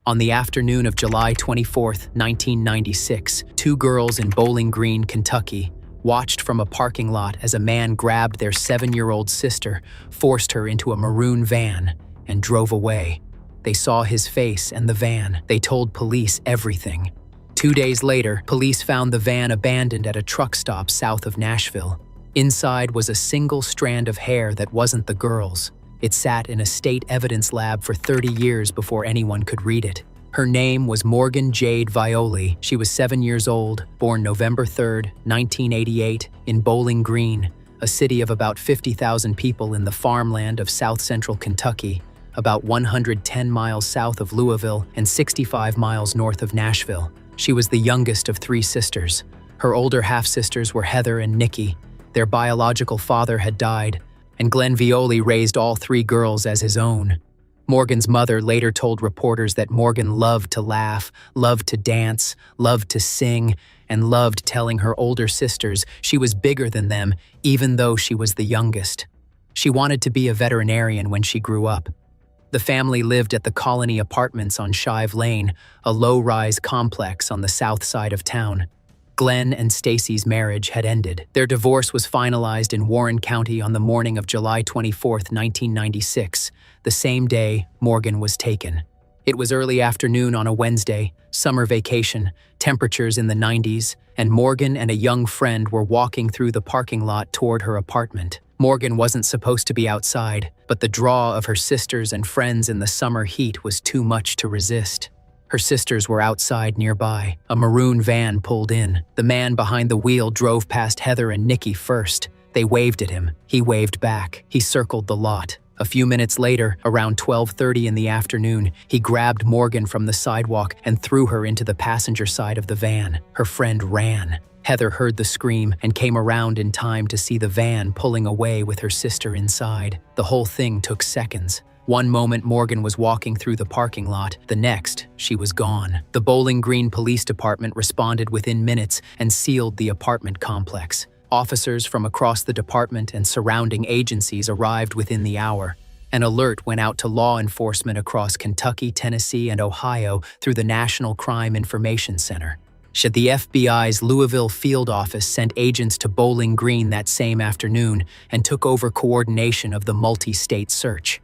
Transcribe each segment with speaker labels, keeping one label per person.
Speaker 1: On the afternoon of July 24, 1996, two girls in Bowling Green, Kentucky, watched from a parking lot as a man grabbed their 7-year-old sister, forced her into a maroon van, and drove away. They saw his face and the van. They told police everything. 2 days later, police found the van abandoned at a truck stop south of Nashville. Inside was a single strand of hair that wasn't the girl's. It sat in a state evidence lab for 30 years before anyone could read it. Her name was Morgan Jade Violi. She was 7 years old, born November 3, 1988, in Bowling Green, a city of about 50,000 people in the farmland of south-central Kentucky, about 110 miles south of Louisville and 65 miles north of Nashville. She was the youngest of 3 sisters. Her older half-sisters were Heather and Nikki. Their biological father had died, and Glenn Violi raised all 3 girls as his own. Morgan's mother later told reporters that Morgan loved to laugh, loved to dance, loved to sing, and loved telling her older sisters she was bigger than them, even though she was the youngest. She wanted to be a veterinarian when she grew up. The family lived at the Colony Apartments on Shive Lane, a low-rise complex on the south side of town. Glenn and Stacy's marriage had ended. Their divorce was finalized in Warren County on the morning of July 24, 1996, the same day Morgan was taken. It was early afternoon on a Wednesday, summer vacation, temperatures in the 90s, and Morgan and a young friend were walking through the parking lot toward her apartment. Morgan wasn't supposed to be outside, but the draw of her sisters and friends in the summer heat was too much to resist. Her sisters were outside nearby. A maroon van pulled in. The man behind the wheel drove past Heather and Nikki first. They waved at him. He waved back. He circled the lot. A few minutes later, around 12:30 in the afternoon, he grabbed Morgan from the sidewalk and threw her into the passenger side of the van. Her friend ran. Heather heard the scream and came around in time to see the van pulling away with her sister inside. The whole thing took seconds. One moment Morgan was walking through the parking lot, the next, she was gone. The Bowling Green Police Department responded within minutes and sealed the apartment complex. Officers from across the department and surrounding agencies arrived within the hour. An alert went out to law enforcement across Kentucky, Tennessee, and Ohio through the National Crime Information Center. The FBI's Louisville field office sent agents to Bowling Green that same afternoon and took over coordination of the multi-state search.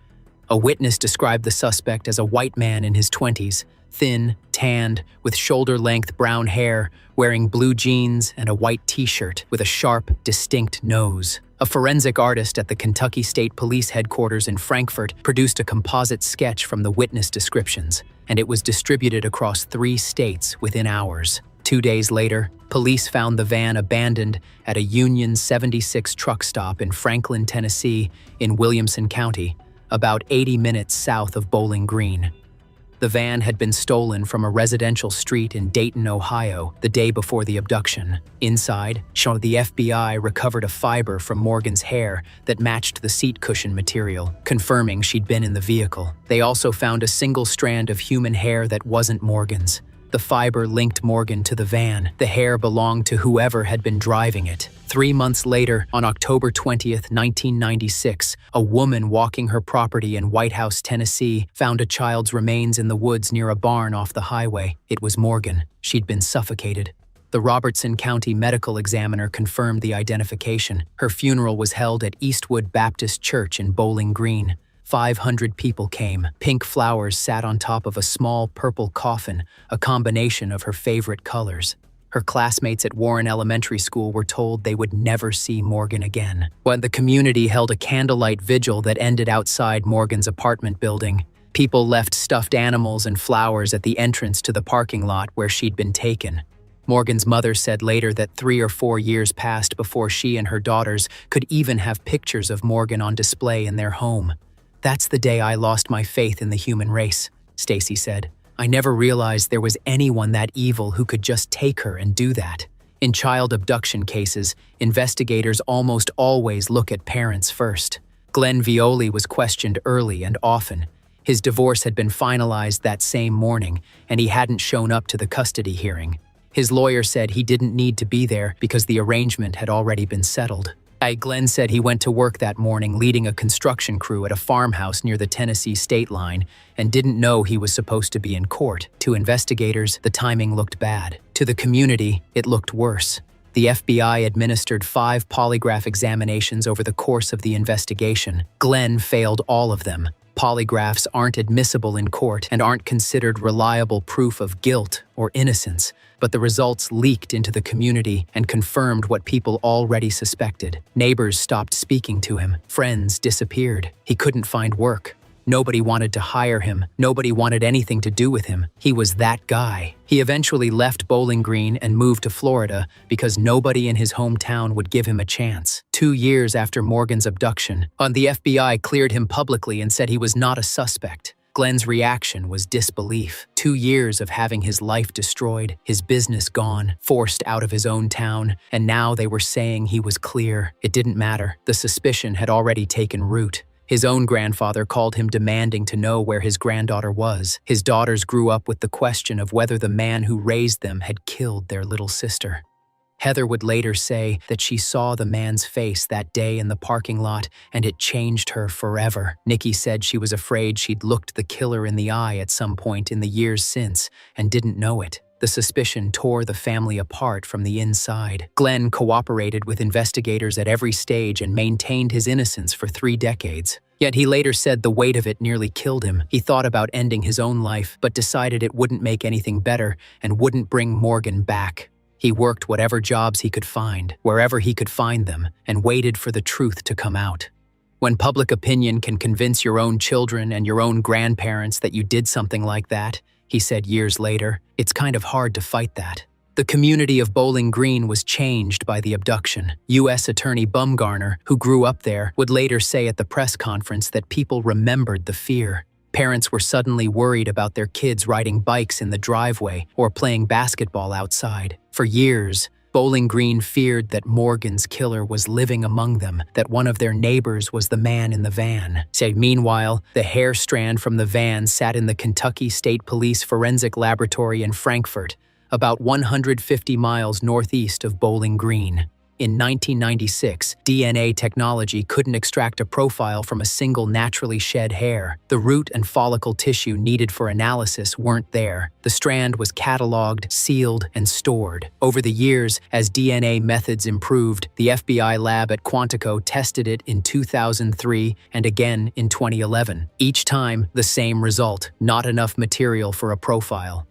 Speaker 1: A witness described the suspect as a white man in his 20s, thin, tanned, with shoulder-length brown hair, wearing blue jeans and a white t-shirt with a sharp, distinct nose. A forensic artist at the Kentucky State Police headquarters in Frankfort produced a composite sketch from the witness descriptions, and it was distributed across 3 states within hours. 2 days later, police found the van abandoned at a Union 76 truck stop in Franklin, Tennessee, in Williamson County, about 80 minutes south of Bowling Green. The van had been stolen from a residential street in Dayton, Ohio, the day before the abduction. Inside, the FBI recovered a fiber from Morgan's hair that matched the seat cushion material, confirming she'd been in the vehicle. They also found a single strand of human hair that wasn't Morgan's. The fiber linked Morgan to the van. The hair belonged to whoever had been driving it. 3 months later, on October 20th, 1996, a woman walking her property in White House, Tennessee, found a child's remains in the woods near a barn off the highway. It was Morgan. She'd been suffocated. The Robertson County medical examiner confirmed the identification. Her funeral was held at Eastwood Baptist Church in Bowling Green. 500 people came. Pink flowers sat on top of a small purple coffin, a combination of her favorite colors. Her classmates at Warren Elementary School were told they would never see Morgan again. When the community held a candlelight vigil that ended outside Morgan's apartment building, people left stuffed animals and flowers at the entrance to the parking lot where she'd been taken. Morgan's mother said later that 3 or 4 years passed before she and her daughters could even have pictures of Morgan on display in their home. "That's the day I lost my faith in the human race," Stacy said. "I never realized there was anyone that evil who could just take her and do that." In child abduction cases, investigators almost always look at parents first. Glenn Violi was questioned early and often. His divorce had been finalized that same morning, and he hadn't shown up to the custody hearing. His lawyer said he didn't need to be there because the arrangement had already been settled. Glenn said he went to work that morning leading a construction crew at a farmhouse near the Tennessee state line and didn't know he was supposed to be in court. To investigators, the timing looked bad. To the community, it looked worse. The FBI administered 5 polygraph examinations over the course of the investigation. Glenn failed all of them. Polygraphs aren't admissible in court and aren't considered reliable proof of guilt or innocence, but the results leaked into the community and confirmed what people already suspected. Neighbors stopped speaking to him. Friends disappeared. He couldn't find work. Nobody wanted to hire him. Nobody wanted anything to do with him. He was that guy. He eventually left Bowling Green and moved to Florida because nobody in his hometown would give him a chance. 2 years after Morgan's abduction, the FBI cleared him publicly and said he was not a suspect. Glenn's reaction was disbelief. 2 years of having his life destroyed, his business gone, forced out of his own town, and now they were saying he was clear. It didn't matter. The suspicion had already taken root. His own grandfather called him demanding to know where his granddaughter was. His daughters grew up with the question of whether the man who raised them had killed their little sister. Heather would later say that she saw the man's face that day in the parking lot and it changed her forever. Nikki said she was afraid she'd looked the killer in the eye at some point in the years since and didn't know it. The suspicion tore the family apart from the inside. Glenn cooperated with investigators at every stage and maintained his innocence for 3 decades. Yet he later said the weight of it nearly killed him. He thought about ending his own life, but decided it wouldn't make anything better and wouldn't bring Morgan back. He worked whatever jobs he could find, wherever he could find them, and waited for the truth to come out. When public opinion can convince your own children and your own grandparents that you did something like that, he said years later, it's kind of hard to fight that. The community of Bowling Green was changed by the abduction. U.S. Attorney Bumgarner, who grew up there, would later say at the press conference that people remembered the fear. Parents were suddenly worried about their kids riding bikes in the driveway or playing basketball outside. For years, Bowling Green feared that Morgan's killer was living among them, that one of their neighbors was the man in the van. Meanwhile, the hair strand from the van sat in the Kentucky State Police Forensic Laboratory in Frankfort, about 150 miles northeast of Bowling Green. In 1996, DNA technology couldn't extract a profile from a single naturally shed hair. The root and follicle tissue needed for analysis weren't there. The strand was cataloged, sealed, and stored. Over the years, as DNA methods improved, the FBI lab at Quantico tested it in 2003 and again in 2011. Each time, the same result: not enough material for a profile.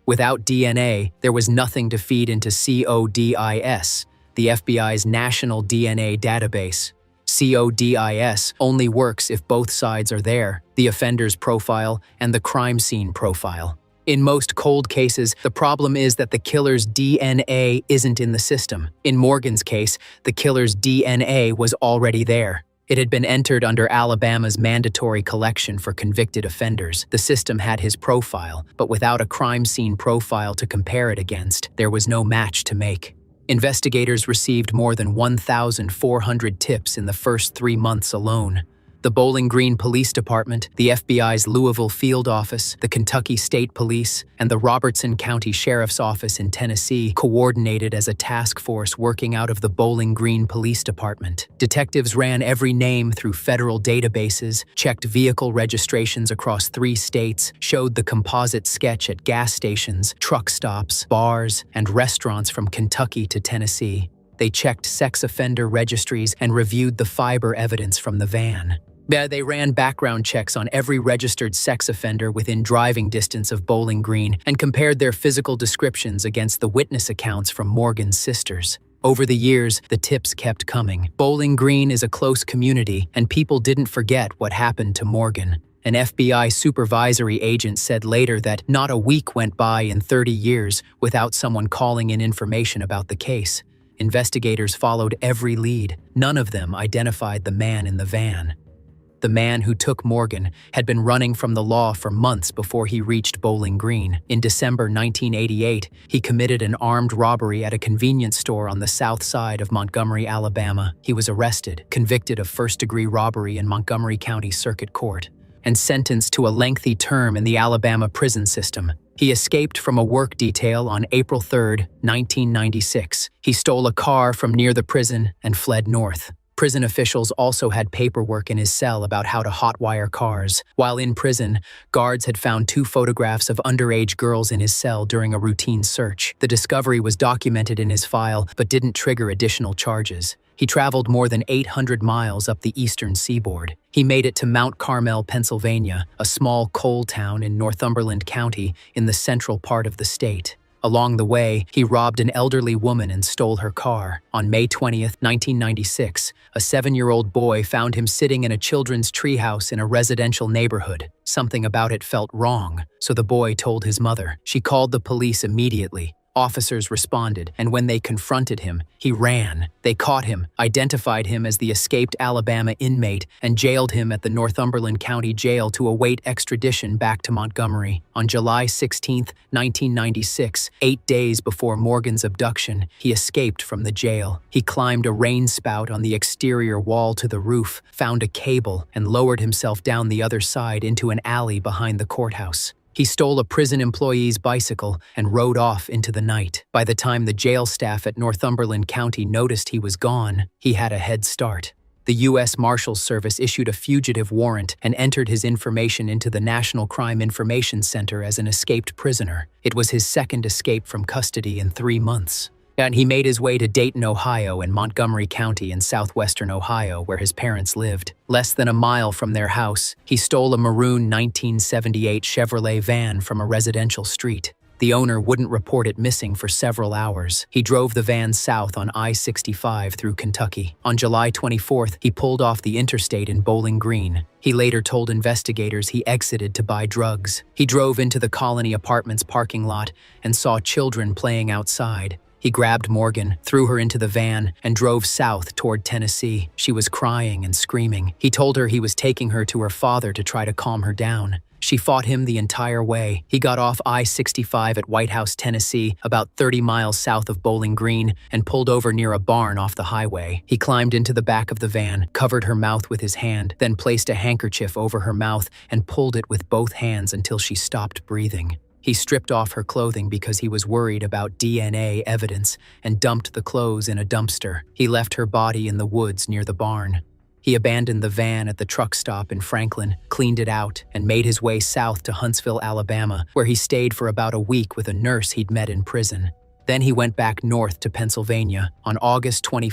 Speaker 1: Without DNA, there was nothing to feed into CODIS, the FBI's national DNA database. CODIS only works if both sides are there, the offender's profile and the crime scene profile. In most cold cases, the problem is that the killer's DNA isn't in the system. In Morgan's case, the killer's DNA was already there. It had been entered under Alabama's mandatory collection for convicted offenders. The system had his profile, but without a crime scene profile to compare it against, there was no match to make. Investigators received more than 1,400 tips in the first 3 months alone. The Bowling Green Police Department, the FBI's Louisville Field Office, the Kentucky State Police, and the Robertson County Sheriff's Office in Tennessee coordinated as a task force working out of the Bowling Green Police Department. Detectives ran every name through federal databases, checked vehicle registrations across 3 states, showed the composite sketch at gas stations, truck stops, bars, and restaurants from Kentucky to Tennessee. They checked sex offender registries and reviewed the fiber evidence from the van. They ran background checks on every registered sex offender within driving distance of Bowling Green and compared their physical descriptions against the witness accounts from Morgan's sisters. Over the years, the tips kept coming. Bowling Green is a close community, and people didn't forget what happened to Morgan. An FBI supervisory agent said later that not a week went by in 30 years without someone calling in information about the case. Investigators followed every lead. None of them identified the man in the van. The man who took Morgan had been running from the law for months before he reached Bowling Green. In December 1988, he committed an armed robbery at a convenience store on the south side of Montgomery, Alabama. He was arrested, convicted of first-degree robbery in Montgomery County Circuit Court, and sentenced to a lengthy term in the Alabama prison system. He escaped from a work detail on April 3, 1996. He stole a car from near the prison and fled north. Prison officials also had paperwork in his cell about how to hotwire cars. While in prison, guards had found 2 photographs of underage girls in his cell during a routine search. The discovery was documented in his file but didn't trigger additional charges. He traveled more than 800 miles up the eastern seaboard. He made it to Mount Carmel, Pennsylvania, a small coal town in Northumberland County in the central part of the state. Along the way, he robbed an elderly woman and stole her car. On May 20th, 1996, a 7-year-old boy found him sitting in a children's treehouse in a residential neighborhood. Something about it felt wrong, so the boy told his mother. She called the police immediately. Officers responded, and when they confronted him, he ran. They caught him, identified him as the escaped Alabama inmate, and jailed him at the Northumberland County Jail to await extradition back to Montgomery. On July 16, 1996, 8 days before Morgan's abduction, he escaped from the jail. He climbed a rain spout on the exterior wall to the roof, found a cable, and lowered himself down the other side into an alley behind the courthouse. He stole a prison employee's bicycle and rode off into the night. By the time the jail staff at Northumberland County noticed he was gone, he had a head start. The U.S. Marshals Service issued a fugitive warrant and entered his information into the National Crime Information Center as an escaped prisoner. It was his second escape from custody in 3 months. And he made his way to Dayton, Ohio and Montgomery County in southwestern Ohio, where his parents lived. Less than a mile from their house, he stole a maroon 1978 Chevrolet van from a residential street. The owner wouldn't report it missing for several hours. He drove the van south on I-65 through Kentucky. On July 24th, he pulled off the interstate in Bowling Green. He later told investigators he exited to buy drugs. He drove into the Colony Apartments parking lot and saw children playing outside. He grabbed Morgan, threw her into the van, and drove south toward Tennessee. She was crying and screaming. He told her he was taking her to her father to try to calm her down. She fought him the entire way. He got off I-65 at White House, Tennessee, about 30 miles south of Bowling Green, and pulled over near a barn off the highway. He climbed into the back of the van, covered her mouth with his hand, then placed a handkerchief over her mouth and pulled it with both hands until she stopped breathing. He stripped off her clothing because he was worried about DNA evidence and dumped the clothes in a dumpster. He left her body in the woods near the barn. He abandoned the van at the truck stop in Franklin, cleaned it out, and made his way south to Huntsville, Alabama, where he stayed for about a week with a nurse he'd met in prison. Then he went back north to Pennsylvania. On August 21,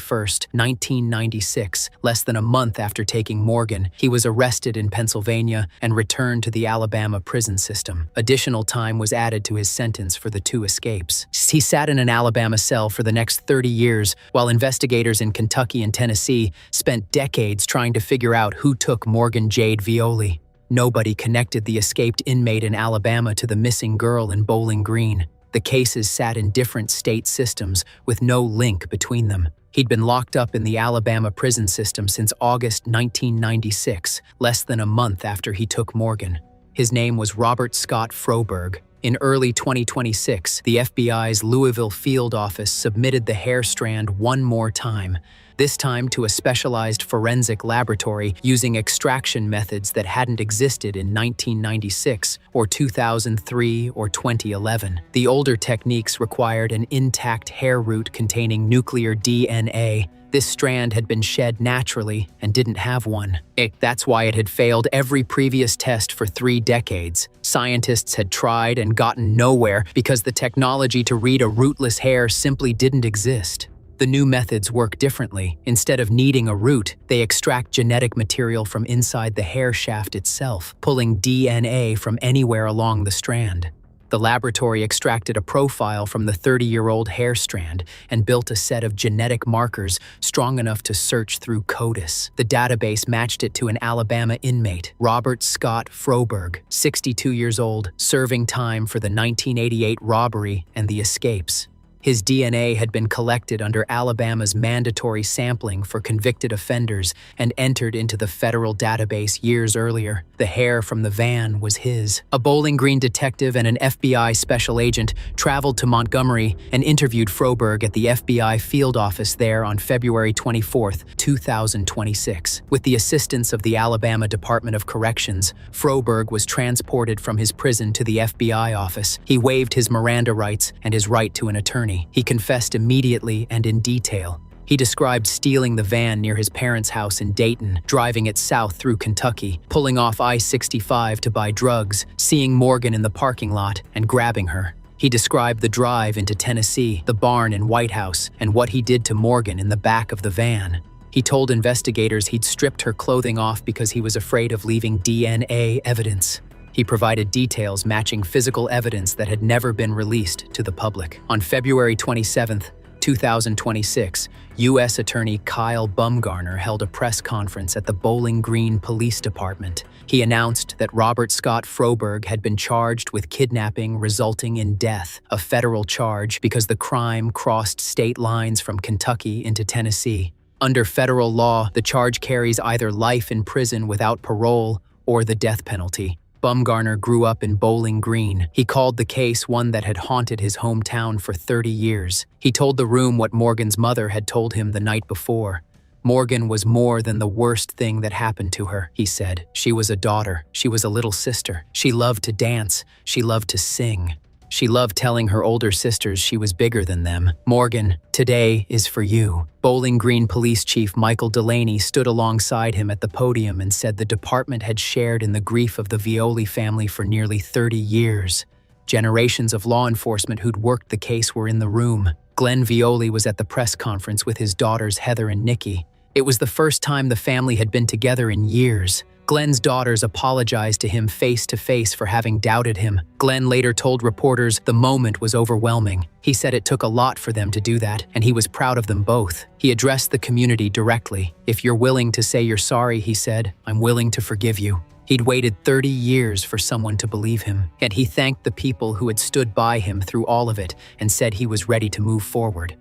Speaker 1: 1996, less than a month after taking Morgan, he was arrested in Pennsylvania and returned to the Alabama prison system. Additional time was added to his sentence for the 2 escapes. He sat in an Alabama cell for the next 30 years, while investigators in Kentucky and Tennessee spent decades trying to figure out who took Morgan Jade Violi. Nobody connected the escaped inmate in Alabama to the missing girl in Bowling Green. The cases sat in different state systems with no link between them. He'd been locked up in the Alabama prison system since August 1996, less than a month after he took Morgan. His name was Robert Scott Froberg. In early 2026, the FBI's Louisville field office submitted the hair strand one more time, this time to a specialized forensic laboratory using extraction methods that hadn't existed in 1996 or 2003 or 2011. The older techniques required an intact hair root containing nuclear DNA. This strand had been shed naturally and didn't have one. That's why it had failed every previous test for 3 decades. Scientists had tried and gotten nowhere because the technology to read a rootless hair simply didn't exist. The new methods work differently. Instead of needing a root, they extract genetic material from inside the hair shaft itself, pulling DNA from anywhere along the strand. The laboratory extracted a profile from the 30-year-old hair strand and built a set of genetic markers strong enough to search through CODIS. The database matched it to an Alabama inmate, Robert Scott Froberg, 62 years old, serving time for the 1988 robbery and the escapes. His DNA had been collected under Alabama's mandatory sampling for convicted offenders and entered into the federal database years earlier. The hair from the van was his. A Bowling Green detective and an FBI special agent traveled to Montgomery and interviewed Froberg at the FBI field office there on February 24, 2026. With the assistance of the Alabama Department of Corrections, Froberg was transported from his prison to the FBI office. He waived his Miranda rights and his right to an attorney. He confessed immediately and in detail. He described stealing the van near his parents' house in Dayton, driving it south through Kentucky, pulling off I-65 to buy drugs, seeing Morgan in the parking lot, and grabbing her. He described the drive into Tennessee, the barn in White House, and what he did to Morgan in the back of the van. He told investigators he'd stripped her clothing off because he was afraid of leaving DNA evidence. He provided details matching physical evidence that had never been released to the public. On February 27, 2026, U.S. Attorney Kyle Bumgarner held a press conference at the Bowling Green Police Department. He announced that Robert Scott Froberg had been charged with kidnapping resulting in death, a federal charge because the crime crossed state lines from Kentucky into Tennessee. Under federal law, the charge carries either life in prison without parole or the death penalty. Bumgarner grew up in Bowling Green. He called the case one that had haunted his hometown for 30 years. He told the room what Morgan's mother had told him the night before. Morgan was more than the worst thing that happened to her, he said. She was a daughter. She was a little sister. She loved to dance. She loved to sing. She loved telling her older sisters she was bigger than them. Morgan, today is for you. Bowling Green Police Chief Michael Delaney stood alongside him at the podium and said the department had shared in the grief of the Violi family for nearly 30 years. Generations of law enforcement who'd worked the case were in the room. Glenn Violi was at the press conference with his daughters Heather and Nikki. It was the first time the family had been together in years. Glenn's daughters apologized to him face to face for having doubted him. Glenn later told reporters the moment was overwhelming. He said it took a lot for them to do that, and he was proud of them both. He addressed the community directly. If you're willing to say you're sorry, he said, I'm willing to forgive you. He'd waited 30 years for someone to believe him, and he thanked the people who had stood by him through all of it and said he was ready to move forward.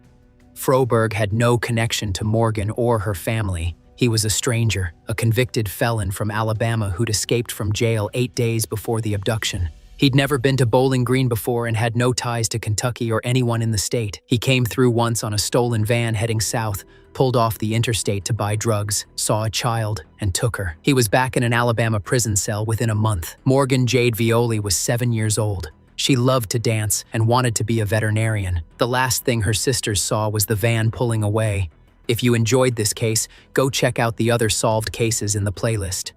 Speaker 1: Froberg had no connection to Morgan or her family. He was a stranger, a convicted felon from Alabama who'd escaped from jail 8 days before the abduction. He'd never been to Bowling Green before and had no ties to Kentucky or anyone in the state. He came through once on a stolen van heading south, pulled off the interstate to buy drugs, saw a child, and took her. He was back in an Alabama prison cell within a month. Morgan Jade Violi was 7 years old. She loved to dance and wanted to be a veterinarian. The last thing her sisters saw was the van pulling away. If you enjoyed this case, go check out the other solved cases in the playlist.